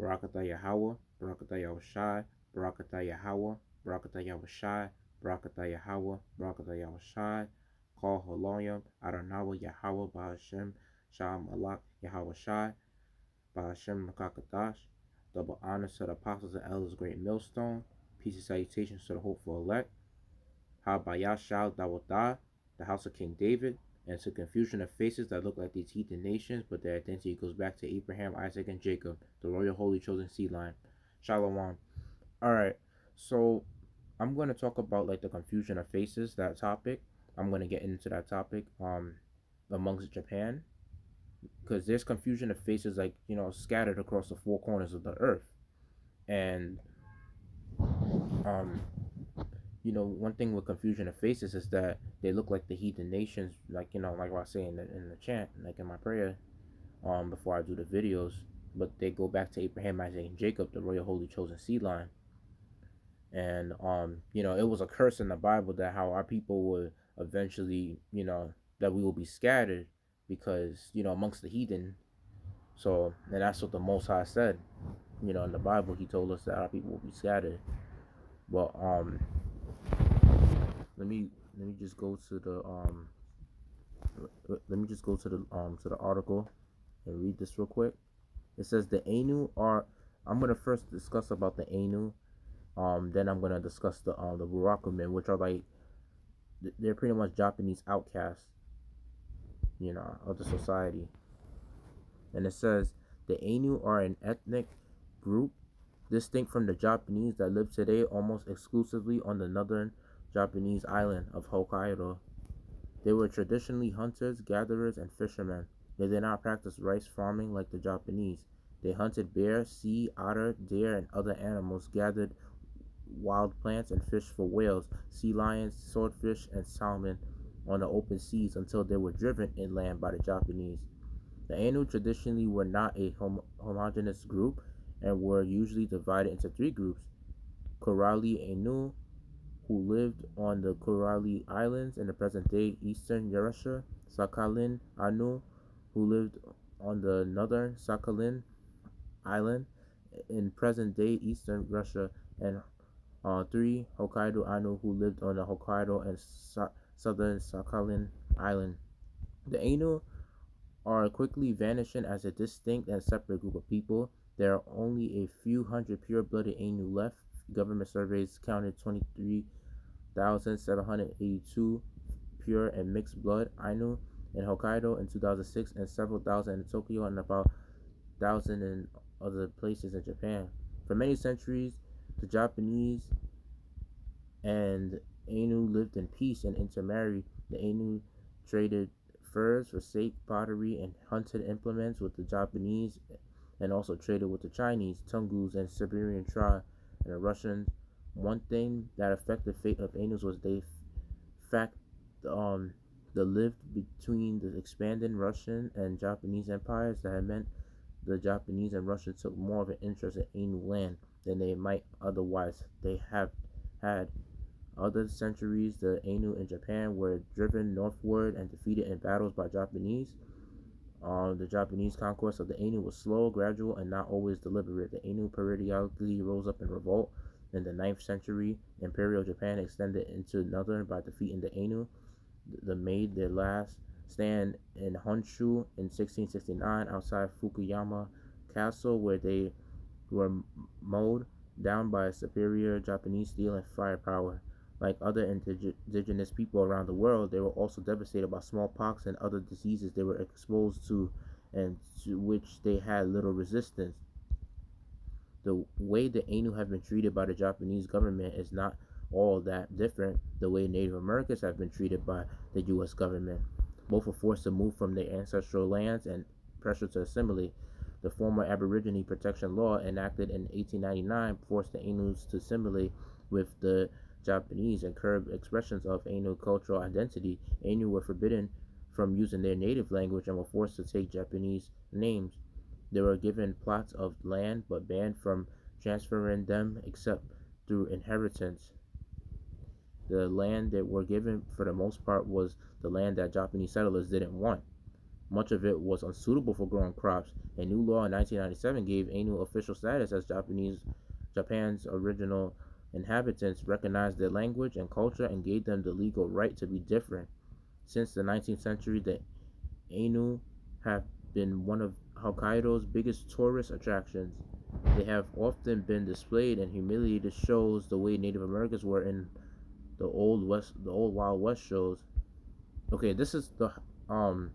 Barakatah Yahweh, Barakatah Yahushai, Barakatah Yahweh, Barakatah Yahushai, Barakatah Yahweh, Barakatah Yahushai, Call Holoyam, Adonai Yahweh, Bahashem, Shah Malak, Yahweh Shai, Bahashem Makakadash. Double honors to the apostles and elders, great millstone. Peace and salutations to the hopeful elect. Habayashal Dawadah, the house of King David, and to confusion of faces that look like these heathen nations, but their identity goes back to Abraham, Isaac, and Jacob, the royal holy chosen seed line. Shalom. Alright, so I'm going to talk about like the confusion of faces, that topic. I'm going to get into that topic amongst Japan, because there's confusion of faces like, scattered across the four corners of the earth. And um one thing with confusion of faces is that they look like the heathen nations, like like I was saying in the chant, like in my prayer, before I do the videos. But they go back to Abraham, Isaac, and Jacob, the royal holy chosen seed line. And it was a curse in the Bible that how our people would eventually, that we will be scattered because amongst the heathen. So, and that's what the Most High said. In the Bible, He told us that our people will be scattered. But let me just go to the to the article and read this real quick. It says the Ainu are. I'm gonna first discuss about the Ainu. Then I'm gonna discuss the Burakumen, which are like they're pretty much Japanese outcasts, of the society. And it says the Ainu are an ethnic group distinct from the Japanese that live today almost exclusively on the northern Japanese island of Hokkaido. They were traditionally hunters, gatherers, and fishermen. They did not practice rice farming like the Japanese. They hunted bear, sea otter, deer, and other animals, gathered wild plants, and fished for whales, sea lions, swordfish, and salmon on the open seas until they were driven inland by the Japanese. The Ainu traditionally were not a homogeneous group and were usually divided into three groups: Korali Ainu, who lived on the Korali Islands in the present-day eastern Eurasia; Sakhalin Anu, who lived on the northern Sakhalin Island in present-day eastern Russia; and three, Hokkaido Anu, who lived on the Hokkaido and southern Sakhalin Island. The Ainu are quickly vanishing as a distinct and separate group of people. There are only a few hundred pure-blooded Ainu left. Government surveys counted 23,782 pure and mixed blood Ainu in Hokkaido in 2006, and several thousand in Tokyo, and about 1,000 in other places in Japan. For many centuries, the Japanese and Ainu lived in peace and intermarried. The Ainu traded furs for sake, pottery, and hunted implements with the Japanese, and also traded with the Chinese, Tungus, and Siberian tribe, and the Russians. One thing that affected the fate of Ainus was they lived between the expanding Russian and Japanese empires. That had meant the Japanese and Russians took more of an interest in Ainu land than they might otherwise they have had. Other centuries, the Ainu in Japan were driven northward and defeated in battles by Japanese. The Japanese conquest of the Ainu was slow, gradual, and not always deliberate. The Ainu periodically rose up in revolt. In the 9th century, Imperial Japan extended into northern by defeating the Ainu. They made their last stand in Honshu in 1669 outside Fukuyama Castle, where they were mowed down by superior Japanese steel and firepower. Like other indigenous people around the world, they were also devastated by smallpox and other diseases they were exposed to, and to which they had little resistance. The way the Ainu have been treated by the Japanese government is not all that different the way Native Americans have been treated by the U.S. government. Both were forced to move from their ancestral lands and pressure to assimilate. The former Aborigine Protection Law, enacted in 1899, forced the Ainus to assimilate with the Japanese and curbed expressions of Ainu cultural identity. Ainu were forbidden from using their native language and were forced to take Japanese names. They were given plots of land but banned from transferring them except through inheritance. The land that were given for the most part was the land that Japanese settlers didn't want. much of it was unsuitable for growing crops. A new law in 1997 gave Ainu official status as Japan's original inhabitants, recognized their language and culture, and gave them the legal right to be different. Since the 19th century, the Ainu have been one of Hokkaido's biggest tourist attractions. They have often been displayed and humiliated shows the way Native Americans were in the old Wild West shows. Okay, um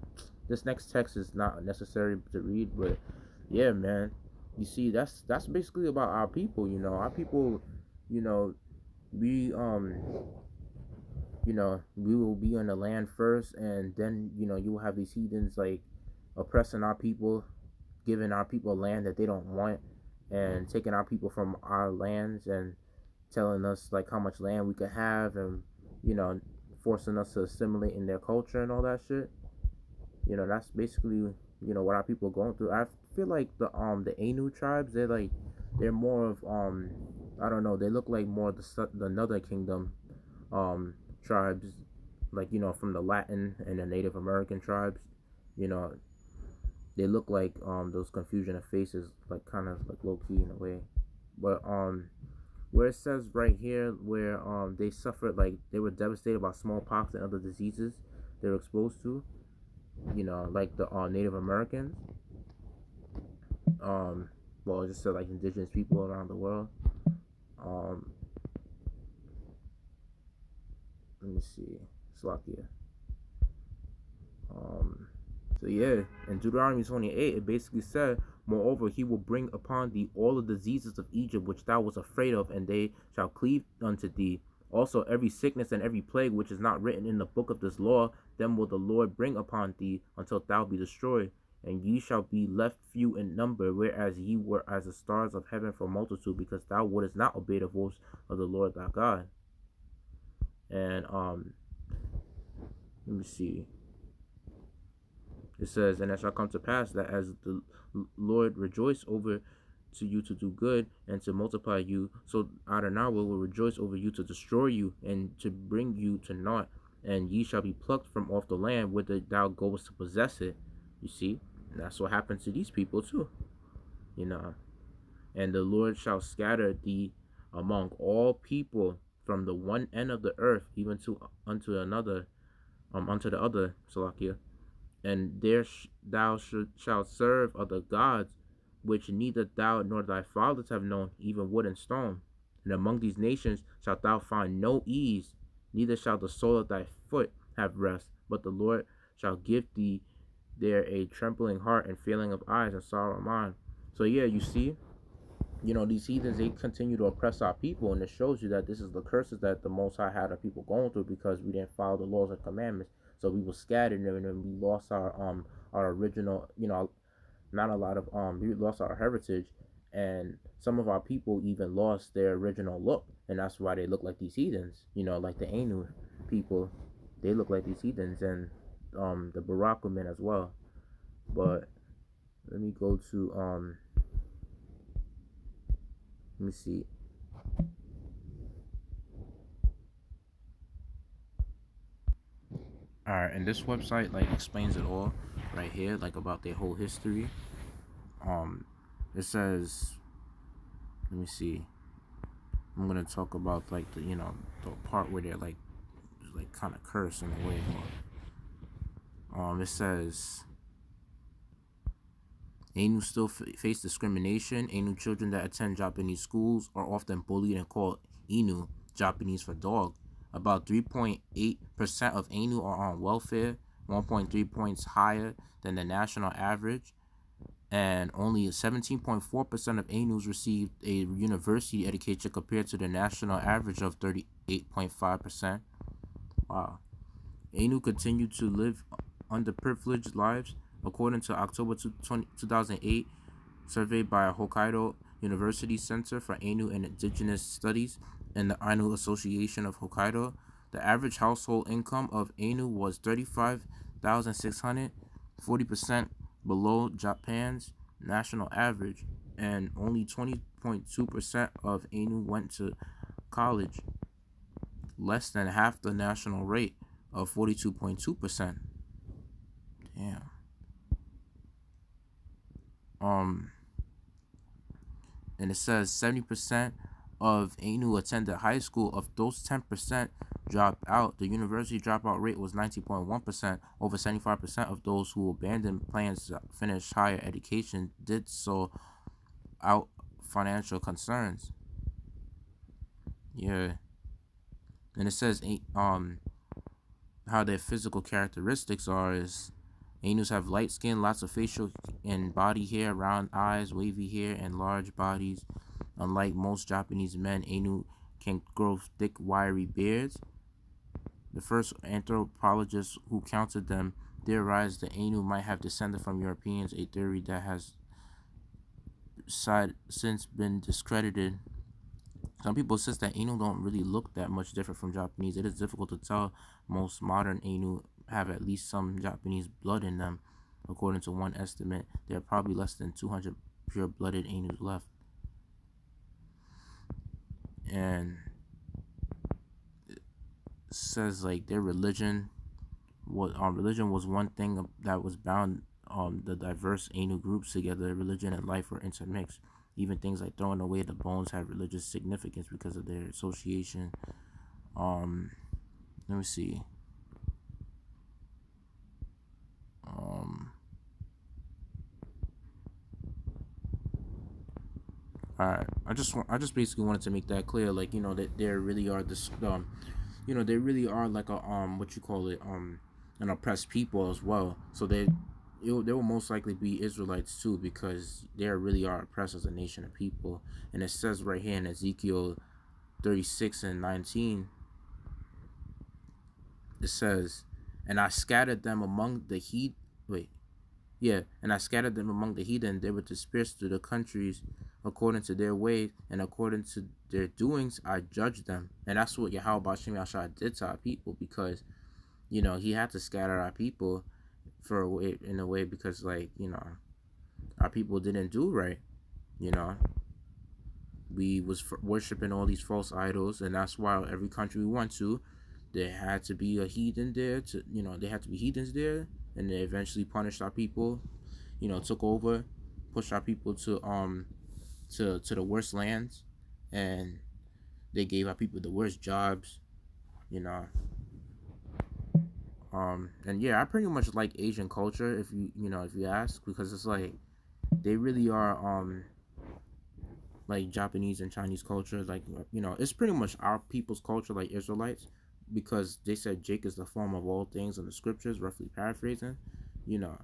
this next text is not necessary to read, but yeah, man. You see, that's basically about our people. Our people. You know, we we will be on the land first, and then you will have these heathens like oppressing our people, giving our people land that they don't want, and taking our people from our lands and telling us like how much land we could have, and you know forcing us to assimilate in their culture and all that shit. That's basically what our people are going through. I feel like the Ainu tribes, they're more of I don't know, they look like more the Northern Kingdom um tribes, like from the Latin and the Native American tribes. you know they look like those confusion of faces, like kind of like low key in a way. But where it says right here where they suffered, like they were devastated by smallpox and other diseases they were exposed to, like the Native Americans, um well, just said like indigenous people around the world. um Let me see. Slovakia. um So yeah, in Deuteronomy 28, it basically said, "Moreover, he will bring upon thee all the diseases of Egypt which thou wast afraid of, and they shall cleave unto thee. Also every sickness and every plague which is not written in the book of this law, them will the Lord bring upon thee until thou be destroyed. And ye shall be left few in number, whereas ye were as the stars of heaven for multitude, because thou wouldest not obey the voice of the Lord thy God." And let me see. It says, "And it shall come to pass that as the Lord rejoice over to you to do good and to multiply you, so Adonai will rejoice over you to destroy you and to bring you to naught. And ye shall be plucked from off the land whither thou goest to possess it." You see, and that's what happened to these people too. You know, and the Lord shall scatter thee among all people from the one end of the earth even to unto another, unto the other, Salakia. And there thou shalt serve other gods, which neither thou nor thy fathers have known, even wood and stone. And among these nations shalt thou find no ease, neither shall the sole of thy foot have rest, but the Lord shall give thee there a trembling heart and failing of eyes and sorrow of mind. So yeah, you see, these heathens, they continue to oppress our people, and it shows you that this is the curses that the Most High had our people going through because we didn't follow the laws and commandments. So we were scattered, and then we lost our original, not a lot of we lost our heritage, and some of our people even lost their original look, and that's why they look like these heathens. Like the Ainu people, they look like these heathens, and the Barakumen as well. But let me go to let me see. All right, and this website like explains it all right here, like about their whole history. Um, it says, let me see. I'm gonna talk about like the part where they're like kind of cursed in a way. It says Ainu still face discrimination. Ainu children that attend Japanese schools are often bullied and called Inu, Japanese for dog. About 3.8% of Ainu are on welfare, 1.3 points higher than the national average, and only 17.4% of Ainus received a university education compared to the national average of 38.5%. Wow. Ainu continue to live underprivileged lives, according to October 2008 survey by Hokkaido University Center for Ainu and Indigenous Studies and the Ainu Association of Hokkaido. The average household income of Ainu was 35,600, 40% below Japan's national average, and only 20.2% of Ainu went to college, less than half the national rate of 42.2%. Damn. Um, and it says 70% of Ainu attended high school. Of those 10% dropped out, the university dropout rate was 19.1%. Over 75% of those who abandoned plans to finish higher education did so out financial concerns. Yeah, and it says how their physical characteristics are is Ainus have light skin, lots of facial and body hair, round eyes, wavy hair, and large bodies. Unlike most Japanese men, Ainu can grow thick, wiry beards. The first anthropologists who counted them theorized that Ainu might have descended from Europeans, a theory that has since been discredited. Some people insist that Ainu don't really look that much different from Japanese. It is difficult to tell. Most modern Ainu have at least some Japanese blood in them. According to one estimate, there are probably less than 200 pure-blooded Ainus left. And it says like their religion was one thing that was bound the diverse Ainu groups together. Religion and life were intermixed. Even things like throwing away the bones had religious significance because of their association. Um, Let me see. Um, Alright, I just basically wanted to make that clear, like that there really are this, they really are like a what you call it, an oppressed people as well. So they will most likely be Israelites too, because they really are oppressed as a nation of people. And it says right here in Ezekiel 36:19, it says, "And I scattered them among the heat." Wait, yeah, and I scattered them among the heathen. They were dispersed through the countries according to their ways and according to their doings. I judged them, and that's what Yahweh Bashim Yashar did to our people, because he had to scatter our people for a way, in a way, because our people didn't do right. You know, we was worshiping all these false idols, and that's why every country we went to, there had to be a heathen there. They had to be heathens there, and they eventually punished our people. Took over, pushed our people to the worst lands, and they gave our people the worst jobs. You know, and yeah, I pretty much like Asian culture, if you ask, because it's like they really are like Japanese and Chinese culture, like it's pretty much our people's culture, like Israelites, because they said Jake is the form of all things in the scriptures, roughly paraphrasing. you know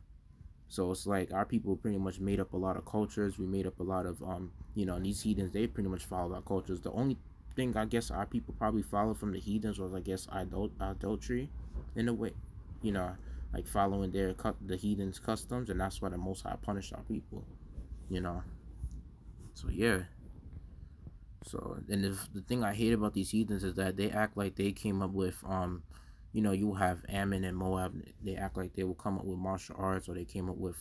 So it's like our people pretty much made up a lot of cultures. We made up a lot of these heathens. They pretty much followed our cultures. The only thing I guess our people probably followed from the heathens was, I guess, adultery, in a way, you know, like following the heathens' customs, and that's why the Most High punished our people. You know, so yeah. So, and the thing I hate about these heathens is that they act like they came up with you have Ammon and Moab. They act like they will come up with martial arts, or they came up with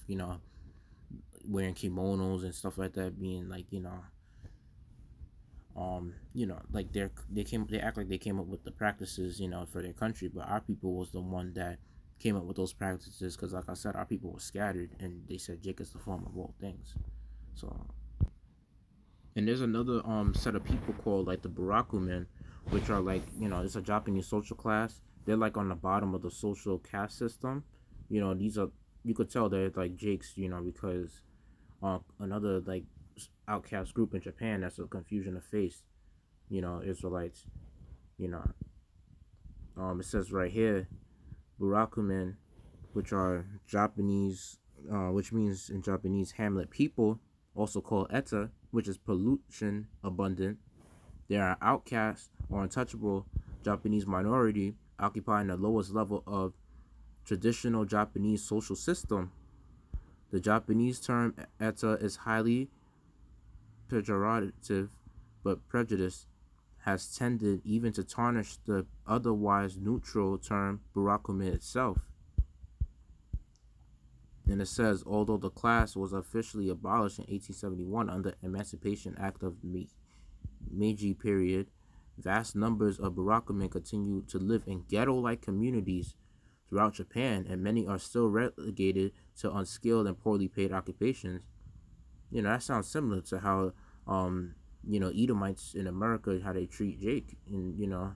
wearing kimonos and stuff like that, being like like they act like they came up with the practices for their country, but our people was the one that came up with those practices, because like I said, our people were scattered, and they said Jake is the form of all things. So, and there's another set of people called like the Burakumen, which are like it's a Japanese social class. They're like on the bottom of the social caste system. These are, you could tell they're like Jakes, because another like outcast group in Japan that's a confusion of face, Israelites. You know, it says right here, Burakumen, which are Japanese, which means in Japanese hamlet people, also called Eta, which is pollution abundant. They are outcasts or untouchable Japanese minority, occupying the lowest level of traditional Japanese social system. The Japanese term Eta is highly pejorative, but prejudice has tended even to tarnish the otherwise neutral term Burakumin itself. And it says, although the class was officially abolished in 1871 under Emancipation Act of Meiji period, vast numbers of Burakumin continue to live in ghetto-like communities throughout Japan, and many are still relegated to unskilled and poorly paid occupations. that sounds similar to how Edomites in America, how they treat Jake, and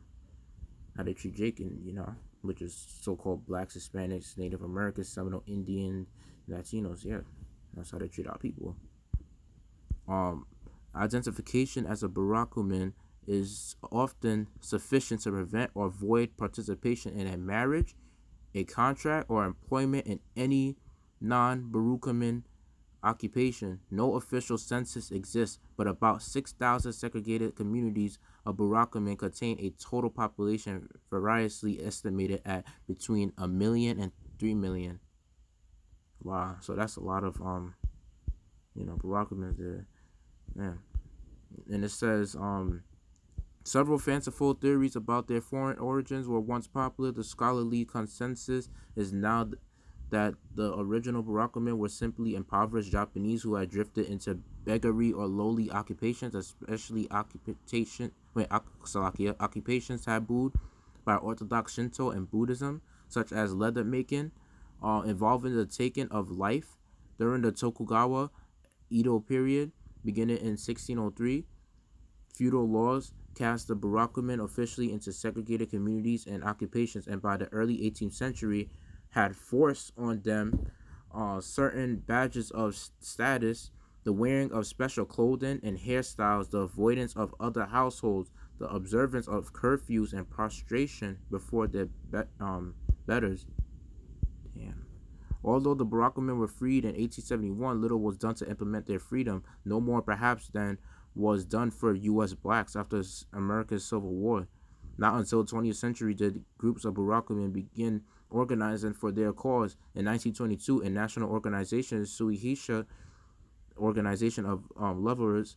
how they treat Jake, and which is so-called blacks, Hispanics, Native Americans, Seminole Indian, Latinos. Yeah, that's how they treat our people. Um, Identification as a Barakuman is often sufficient to prevent or void participation in a marriage, a contract, or employment in any non-Barukaman occupation. No official census exists, but about 6,000 segregated communities of Barakuman contain a total population variously estimated at between 1 million and 3 million. Wow, so that's a lot of Barakumans there, man. And it says several fanciful theories about their foreign origins were once popular. The scholarly consensus is now that the original Barakuman were simply impoverished Japanese who had drifted into beggary or lowly occupations, especially occupations tabooed by Orthodox Shinto and Buddhism, such as leather making, involving the taking of life during the Tokugawa Edo period, beginning in 1603. Feudal laws cast the Barakuman officially into segregated communities and occupations, and by the early 18th century had forced on them certain badges of status, the wearing of special clothing and hairstyles, the avoidance of other households, the observance of curfews, and prostration before their betters. Damn. Although the Barakuman were freed in 1871, little was done to implement their freedom, no more perhaps than was done for U.S. blacks after America's Civil War. Not until the 20th century did groups of Barakuman begin organizing for their cause. In 1922, a national organization, Suihisha Organization of Laborers,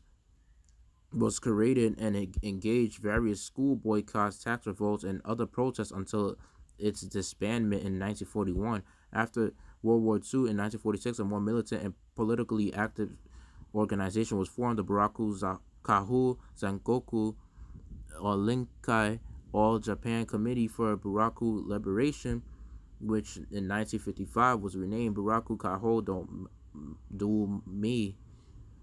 was created and engaged various school boycotts, tax revolts, and other protests until its disbandment in 1941. After World War II in 1946, a more militant and politically active organization was formed, the Kahu Zangoku or Linkai All Japan Committee for Buraku Liberation, which in 1955 was renamed Buraku Kaho do Mi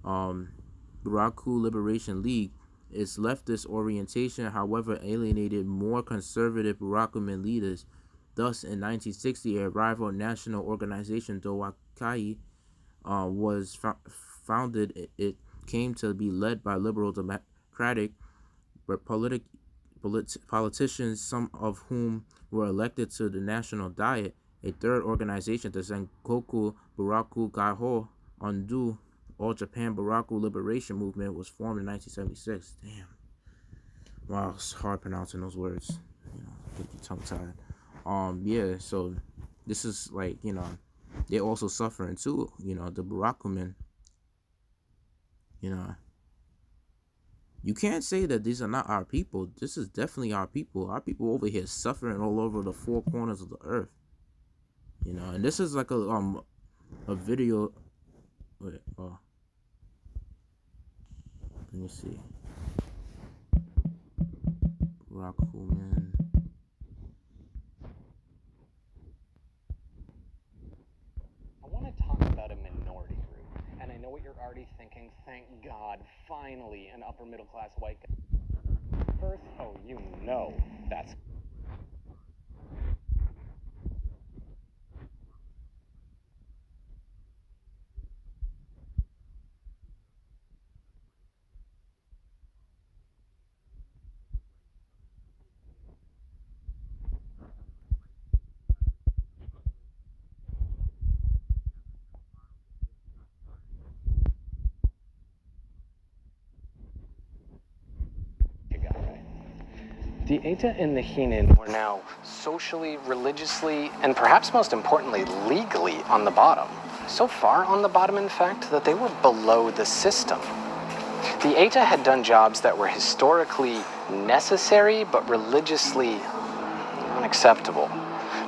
Buraku Liberation League. Its leftist orientation, however, alienated more conservative Barakuman leaders. Thus, in 1960, a rival national organization, Dowakai, was founded. It came to be led by liberal democratic politicians, some of whom were elected to the national diet. A third organization, the Sengoku Buraku Gaho Ondu All Japan Buraku Liberation Movement, was formed in 1976. Damn. Wow, it's hard pronouncing those words. Get you tongue tied. Yeah, so this is like, they're also suffering too, the Barakuman. You can't say that these are not our people. This is definitely our people. Our people over here suffering all over the four corners of the earth. And this is like a video. Wait, let me see. Barakuman. I want to talk about a minority group, and I know what you're already thinking. Thank God, finally, an upper middle class white guy. First, that's the Eta and the Hinin were now socially, religiously, and perhaps most importantly, legally on the bottom. So far on the bottom, in fact, that they were below the system. The Eta had done jobs that were historically necessary but religiously unacceptable.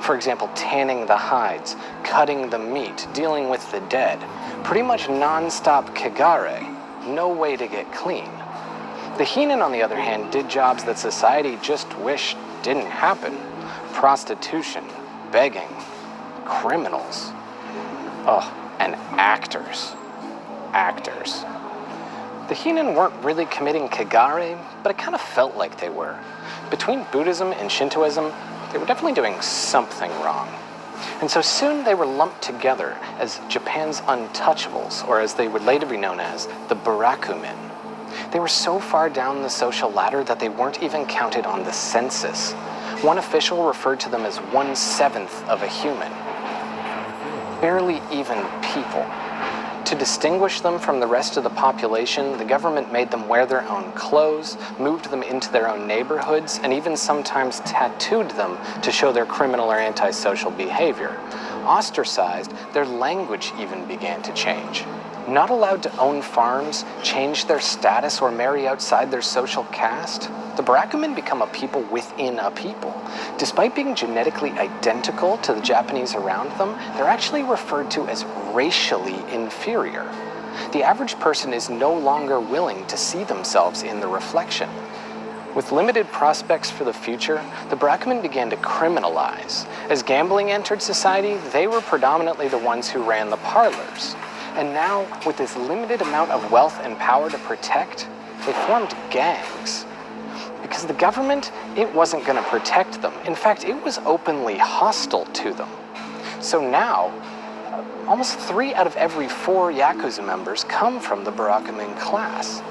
For example, tanning the hides, cutting the meat, dealing with the dead. Pretty much non-stop kagare, no way to get clean. The Hinin, on the other hand, did jobs that society just wished didn't happen. Prostitution, begging, criminals. And actors. actors. The Hinen weren't really committing kagare, but it kind of felt like they were. Between Buddhism and Shintoism, they were definitely doing something wrong. And so soon they were lumped together as Japan's untouchables, or as they would later be known as, the Barakumin. They were so far down the social ladder that they weren't even counted on the census. One official referred to them as 1/7 of a human. Barely even people. To distinguish them from the rest of the population, the government made them wear their own clothes, moved them into their own neighborhoods, and even sometimes tattooed them to show their criminal or antisocial behavior. Ostracized, their language even began to change. Not allowed to own farms, change their status, or marry outside their social caste, the Barakumin become a people within a people. Despite being genetically identical to the Japanese around them, they're actually referred to as racially inferior. The average person is no longer willing to see themselves in the reflection. With limited prospects for the future, the Barakumin began to criminalize. As gambling entered society, they were predominantly the ones who ran the parlors. And now, with this limited amount of wealth and power to protect, they formed gangs. Because the government, it wasn't going to protect them. In fact, it was openly hostile to them. So now, almost 3 out of every 4 Yakuza members come from the Barakumin class.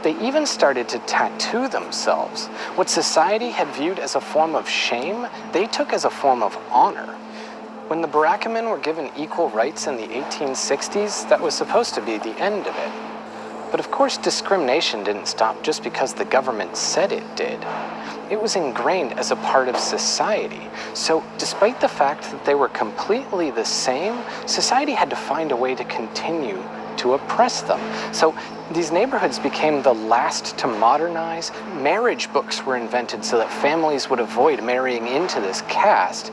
They even started to tattoo themselves. What society had viewed as a form of shame, they took as a form of honor. When the Barakumin were given equal rights in the 1860s, that was supposed to be the end of it. But of course, discrimination didn't stop just because the government said it did. It was ingrained as a part of society. So despite the fact that they were completely the same, society had to find a way to continue to oppress them. So these neighborhoods became the last to modernize. Marriage books were invented so that families would avoid marrying into this caste.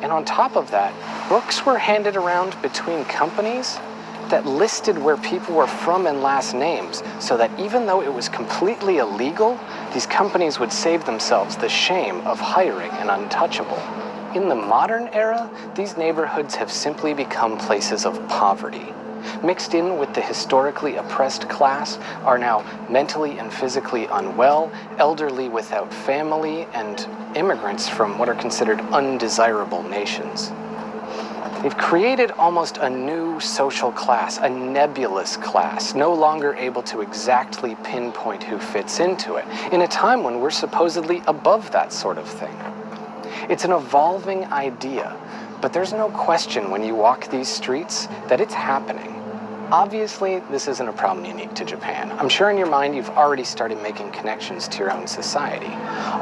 And on top of that, books were handed around between companies that listed where people were from and last names, so that even though it was completely illegal, these companies would save themselves the shame of hiring an untouchable. In the modern era, these neighborhoods have simply become places of poverty. Mixed in with the historically oppressed class are now mentally and physically unwell, elderly without family, and immigrants from what are considered undesirable nations. They've created almost a new social class, a nebulous class, no longer able to exactly pinpoint who fits into it, in a time when we're supposedly above that sort of thing. It's an evolving idea, but there's no question when you walk these streets that it's happening. Obviously, this isn't a problem unique to Japan. I'm sure in your mind you've already started making connections to your own society.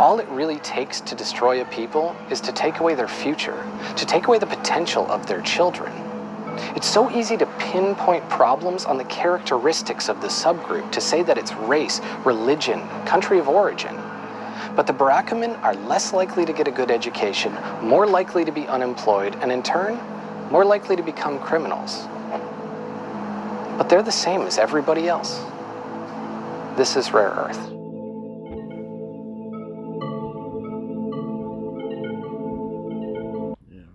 All it really takes to destroy a people is to take away their future, to take away the potential of their children. It's so easy to pinpoint problems on the characteristics of the subgroup, to say that it's race, religion, country of origin. But the Barakumin are less likely to get a good education, more likely to be unemployed, and in turn, more likely to become criminals. But they're the same as everybody else. This is Rare Earth. Yeah.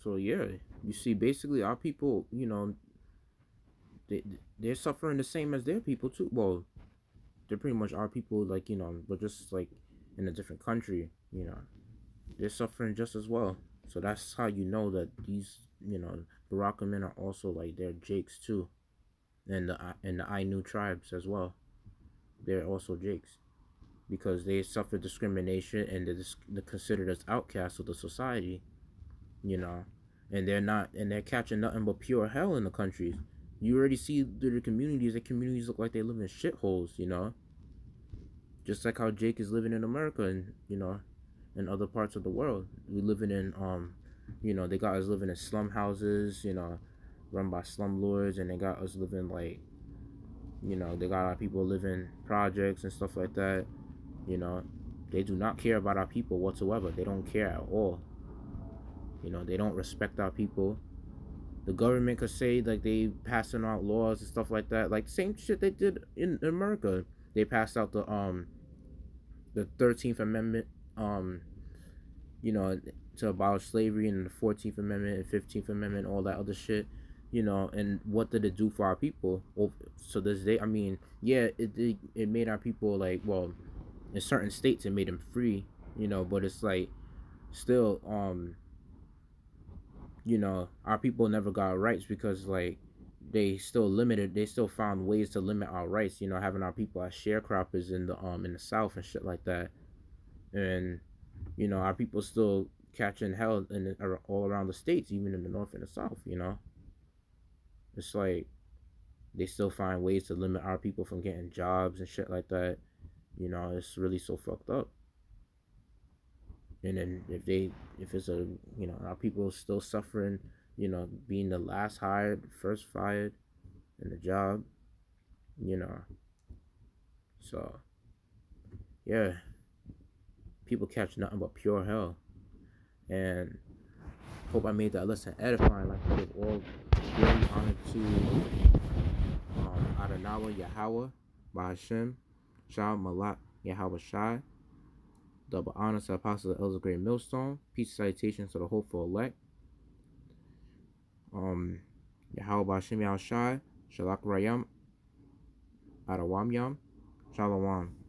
So yeah, you see, basically our people, they they're suffering the same as their people too. Well, they're pretty much our people, like but just like in a different country. They're suffering just as well. So that's how you know that these, Barackmen are also like they're Jakes too, and the Ainu tribes as well. They're also Jakes because they suffer discrimination and they're considered as outcasts of the society. You know, and they're catching nothing but pure hell in the countries. You already see the communities. The communities look like they live in shitholes. Just like how Jake is living in America and in other parts of the world. We living in they got us living in slum houses, run by slumlords, and they got us living like they got our people living projects and stuff like that. You know, they do not care about our people whatsoever. They don't care at all. They don't respect our people. The government could say like they passing out laws and stuff like that, like the same shit they did in America. They passed out the 13th Amendment, um, you know, to abolish slavery, and the 14th Amendment and 15th Amendment, all that other shit. And what did it do for our people? Well, so this day, I mean, yeah, it made our people like, well, in certain states it made them free, but it's like still, our people never got rights because like they still found ways to limit our rights, having our people as sharecroppers in the South and shit like that. And our people still catching hell all around the states, even in the North and the South. It's like they still find ways to limit our people from getting jobs and shit like that. It's really so fucked up. And then if it's our people still suffering, being the last hired, first fired in the job, you know. So yeah, people catch nothing but pure hell. And hope I made that lesson edifying. Like I give all glory, honor to Adonai Yahweh, Bahashem, Shah Malak Yahweh Shai. Double honor to Apostle Elder Great Millstone. Peace salutations to the hopeful elect. Yahweh Bahashem Yahweh Shai. Shalak Rayam. Adawam Yam. Shalom.